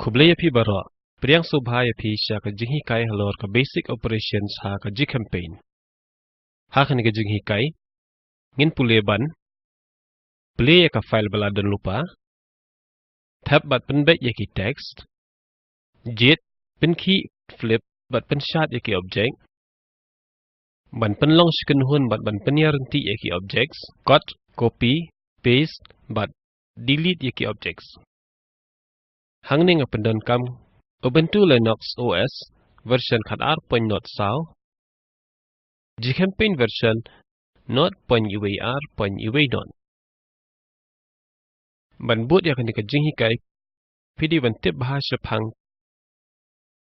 Kublaya pi bara, priang subhaya pi sya ka jinghi kai halor ka basic operations ha ka campaign. Ha kan ka jinghi kai, ngin pule ban, play ka file bala dan lupa, tab bat penbet ya ki text, jet pen ki flip bat pen shot ya ki object, ban pen long shiken hun bat ban pen yarenti ya ki objects, cut, copy, paste, bat delete ya ki objects. Hang ning a pendan kam Ubuntu Linux OS version khat r.0 Gcampaign version not.uar.uv. Ban boot ya kan ka jinghi kai pidi ban tip bahasa phang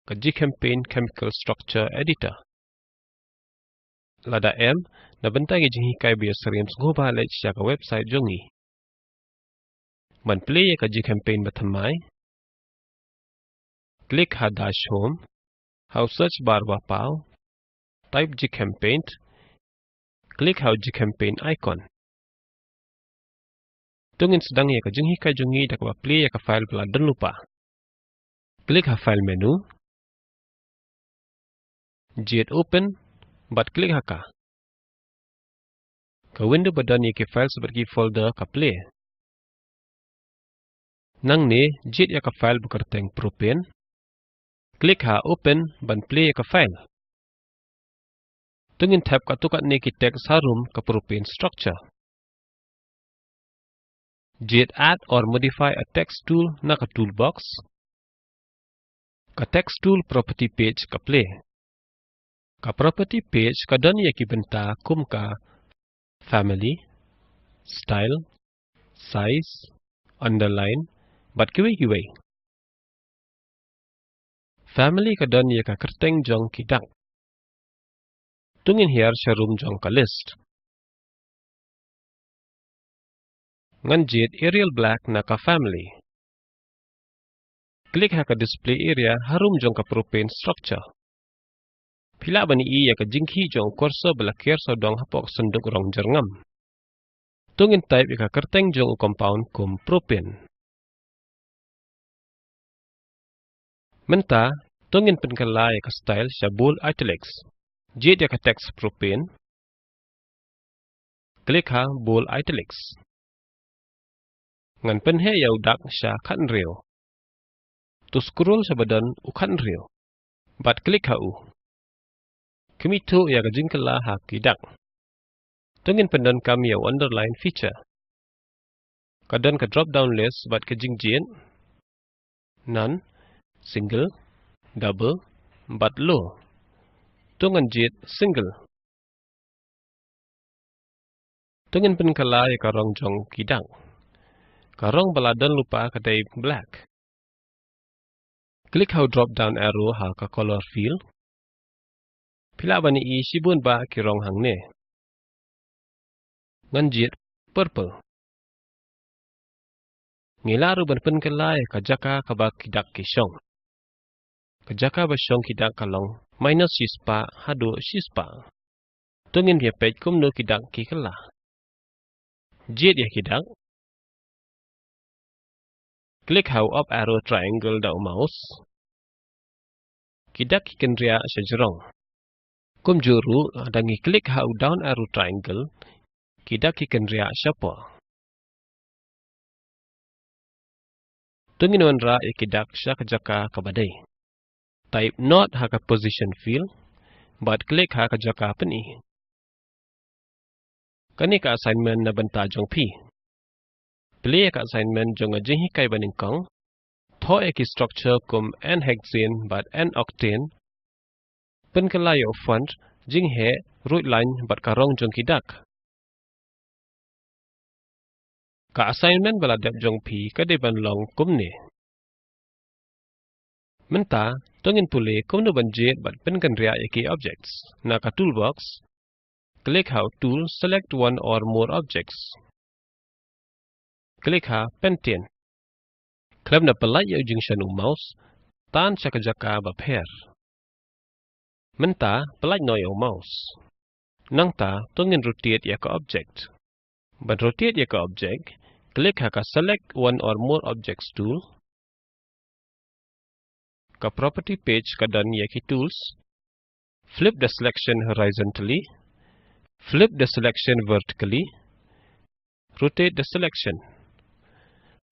ka Gcampaign chemical structure editor. Lada m na banta ka jinghi kai biar seriam sungguh bahalai sya ka website jongi. Ban play ya ka Gcampaign bathamai. Click ha dash home. How search bar wapau. Type Gcampaign. Click how Gcampaign icon. Tungin sedang ya ka jinghi kai jongi dak ba play ya ka file bala dan lupa. Click ha file menu. Jet open, but click ha ka. Ka window badan ya ke file seperti folder ka play. Nang ne jet ya ka file bukarteng propane. Click ha open, ban play ya ka file. Tungin tab ka tukat ne ki text harum ka propane structure. Jet add or modify a text tool na ka toolbox. Ka text tool property page ka play. Ka property page ka dan ya ki benta kum ka family, style, size, underline, bat kiwi. Family ka dan ya ka kerteng jong kidak. Tungin here sharum jong ka list. Ngan jet Arial black na ka family. Click ha ka display area harum jong ka propane structure. Pila bani I ya ka jinghi jong kursor bala kerso dong hapok senduk rong jerngam. Tungin type ya ka kerteng jong compound kum propane. Menta tungin penkala ya ka style sya bold italics. Jet ya ka text propane. Click ha bold italics. Ngan penhe ya udak sya kan reo. Tu scroll sa badan u kan reo. Bat click ha u. Kemito ya ka jingkala ha kidak. Tungin pendan kami ya underline feature. Kadan ka drop down list bat ka jingjen. None, single, double, bat low. Tungan jet single. Tungin penkala ya ka rong jong kidak. Karong baladan lupa kadai black. Click how drop down arrow ha ka color field. Pila bani I sibun ba ki rong hang ne. Ngan jet purple. Ngilaru ban penkala ya ka jaka ka ba kidak ki syong. Ka jaka ba syong kidak kalong minus sispa hado sispa. Tungin ya page kum no kidak ki kala. Jet ya kidak. Click how up arrow triangle da mouse. Kidak kiken ria syajerong. Kum juru dangi click how down arrow triangle. Kidak kiken ria syapa. Tungin wanra kidak syak jaka kabadai. Type not ha ka position field. But click ha ka jaka peni. Kani ka assignment na banta jong pi. Play ka assignment jong a jinghi kai baningkong. Tho eki structure kum n-hexane but n-octane. Penkalayo font jinghe root line but karong jong kidak. Ka assignment bala dep jong pi kadeban long kum ne. Menta tongin pule kum no banjet but penkan ria eki objects. Na ka toolbox. Click how tool select one or more objects. Click ha pentien. Klem na pelai ya junction mouse. Tan jaka ba pair. Menta pelai no ya mouse. Nang ta tongin rotate ya ka object. Ban rotate ya ka object. Click ha ka select one or more objects tool. Ka property page kadan yaki tools. Flip the selection horizontally. Flip the selection vertically. Rotate the selection.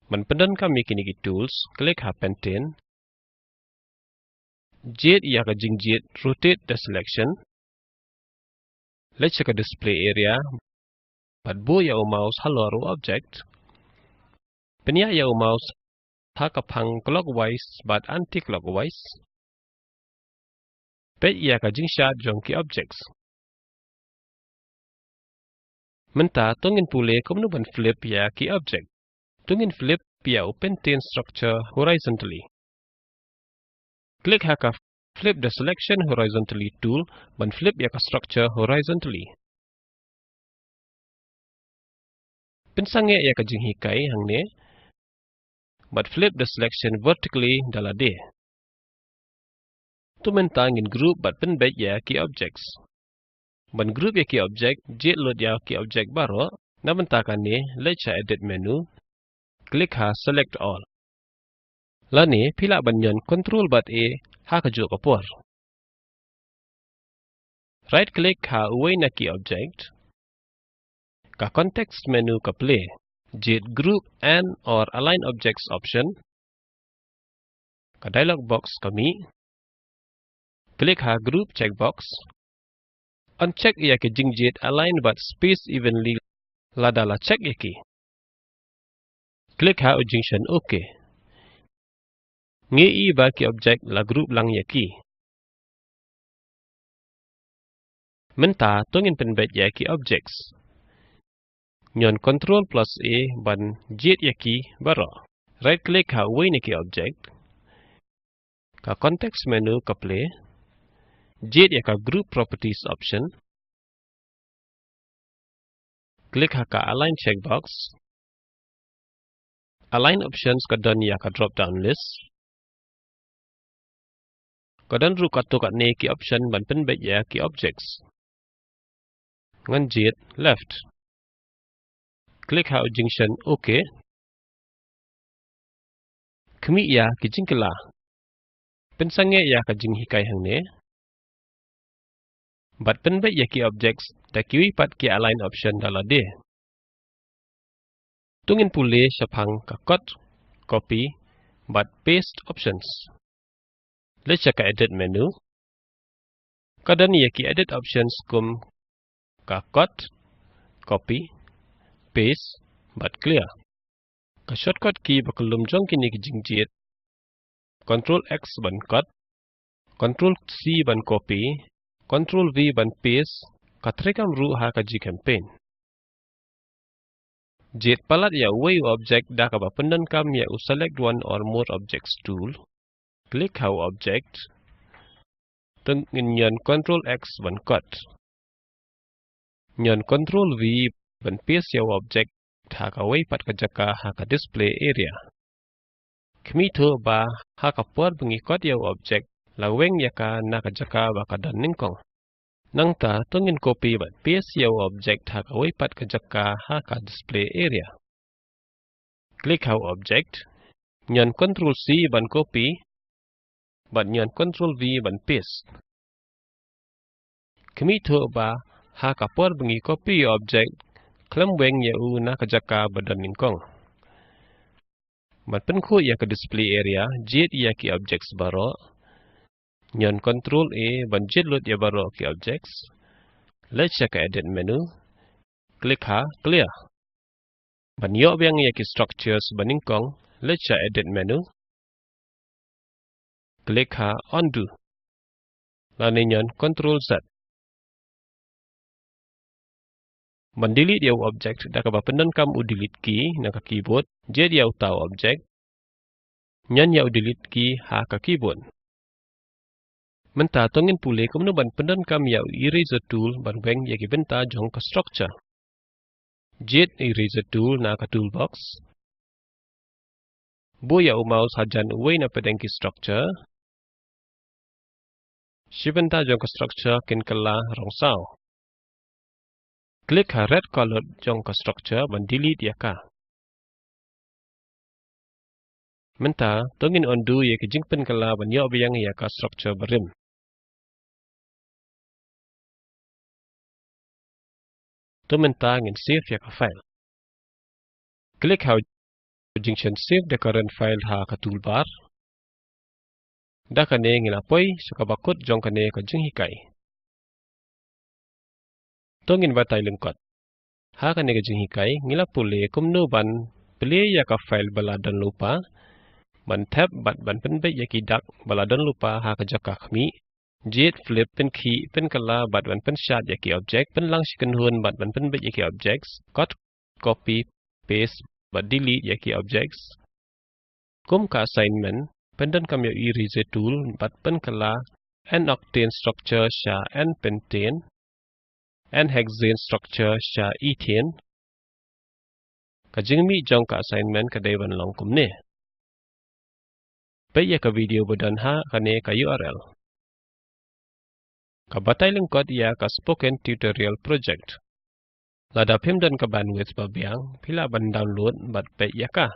Man pendan kami kini ki tools. Klik ha pentane. Jet yaka jing jet. Rotate the selection. Let's check a display area. But bo ya mouse halo object. Penya ya mouse hakapang clockwise but anti-clockwise. Pet ya ka jing shot jonky objects. Menta tungin pule kumnu ban flip ya ki object. Tungin flip ya pentane structure horizontally. Click haka flip the selection horizontally tool ban flip ya ka structure horizontally. Pensange ya ka jing hikai hangne. But flip the selection vertically dalade. Tu mentangin group but penbet ya ki objects. Ban group ya ki object, jet load ya ki object baro, na bentakan ni, lecha edit menu, klik ha select all. Lani pila banyan control but A ha ka jo kapor. Right click ha uway na ki object. Ka context menu ka play. Jet group and or align objects option. Ka dialog box kami. Klik ha group checkbox. Uncheck ya ki jing jet align but space evenly ladala check ya ki. Klik ha junction OK. Ngi ba ki object la group lang ya ki. Menta tungin penbet ya ki objects. Nyon control plus A ban jet ya ki baro. Right click ha uway ni ki object. Ka context menu ka play. Jet ya ka group properties option. Klik ha ka align checkbox. Align options ka don ya ka drop down list. Ka don ru ka to ka ne ki option ban penbet ya ki objects. Ngan jet left. Klik ha junction OK. Kemi ya ki jingkela. Pensange ya ka jing hikai hangne. But penbet ya ki objects ta kiwi pat ki align option dalade. Tungin pule syapang ka cut, copy, but paste options. Let's check edit menu. Kadan ya ki edit options kum ka cut, copy, paste, but clear. Ka shortcut key bakalum jong kini ki jing jet. Control X ban cut, Control C ban copy, Control V ban paste, ka trekam ru ha ka campaign. Jet palat ya way object da ka ba pendan kam ya select one or more objects tool. Click how object. Tengin nyan Control X ban cut. Nyan Control V ban paste ya object ha ka way pat ka jaka ha ka display area. Kami tu ba ha ka puar mengikut ya object laweng ya ka na ka jaka ba ka dan ningkong. Nang ta tungin copy but paste ya object ha ka way pat ka jaka ha ka display area. Click how object. Nyan Control C ban copy. But nyan Control V ban paste. Kami tu ba ha ka puar bengi copy ya object klam weng ya u na ka jaka ba dan ningkong. But penku ya ka display area jet ya ki objects baro. Nyan Control A ban jet load ya baro ki objects. Let's check edit menu. Klik ha clear. Ban yo yang ya ki structures baningkong. Let's check edit menu. Klik ha undo. Lalu nyan Control Z. Ban delete ya object da ka ba pendan kam u delete key na ka keyboard. Jet ya tahu object. Nyan ya delete key ha ka keyboard. Menta tongin pule kumno ban pendan kam ya eraser tool ban weng ya ki benta jong ka structure. Jet eraser tool na ka toolbox. Bo ya mouse hajan uway na pedang ki structure. Shibenta jong ka structure kin kala rong sao. Klik ha red colored jong ka structure ban delete ya ka. Menta, tongin undo ye ke jingpen kala banyo biang ya ka structure berim. To menta ngin save ya ka file. Click how junction save the current file ha ka toolbar. Da kane ngin apoy suka bakut jong kane ka jing hikai. Tongin batay lengkot. Ha kane ka jing hikai ngila pule kumno ban play ya ka file baladan lupa. Ban tab ban penbek ya ki dak baladan lupa ha ka jaka kami. Jet flip pen key pen kala ban pen shot ya ki object pen lang sikan hun ban penbek ya ki objects. Cut copy paste but delete ya ki objects. Kum ka assignment pendan kam ya erase tool but pen kala n octane structure sha n pentane n hexane structure sha ethane ka jingmi jong ka assignment ka dewan long kum ne pe ya ka video bodan ha kane ka URL ka batay lengkot ya ka spoken tutorial project lada pim dan ka bandwidth babiang pila ban download bat pe ya ka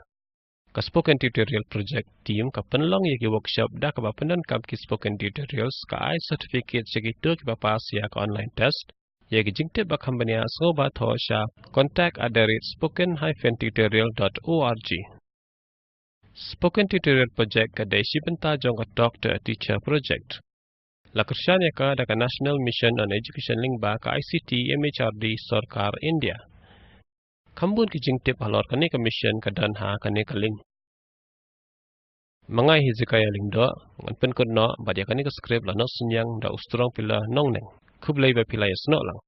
spoken tutorial project team ka penlong ya ki workshop da ka bapendan kam ki spoken tutorials ka ai certificate segi tu ki pass ya ka online test ya ki jingte ba company so ba tho sha contact@spoken-tutorial.org spoken tutorial project ka dai shibenta jong ka talk to a teacher project la kershan ya ka da ka national mission on education link ba ka ICT MHRD Sarkar India Kambun ki jingtip halor kane ka mission ka dan ha kane ka link. Mangai hizikaya link do, ngan pen kod no, badia kane ka script la no sunyang da ustrong pila nong neng. Kublay ba pila ya snok lang.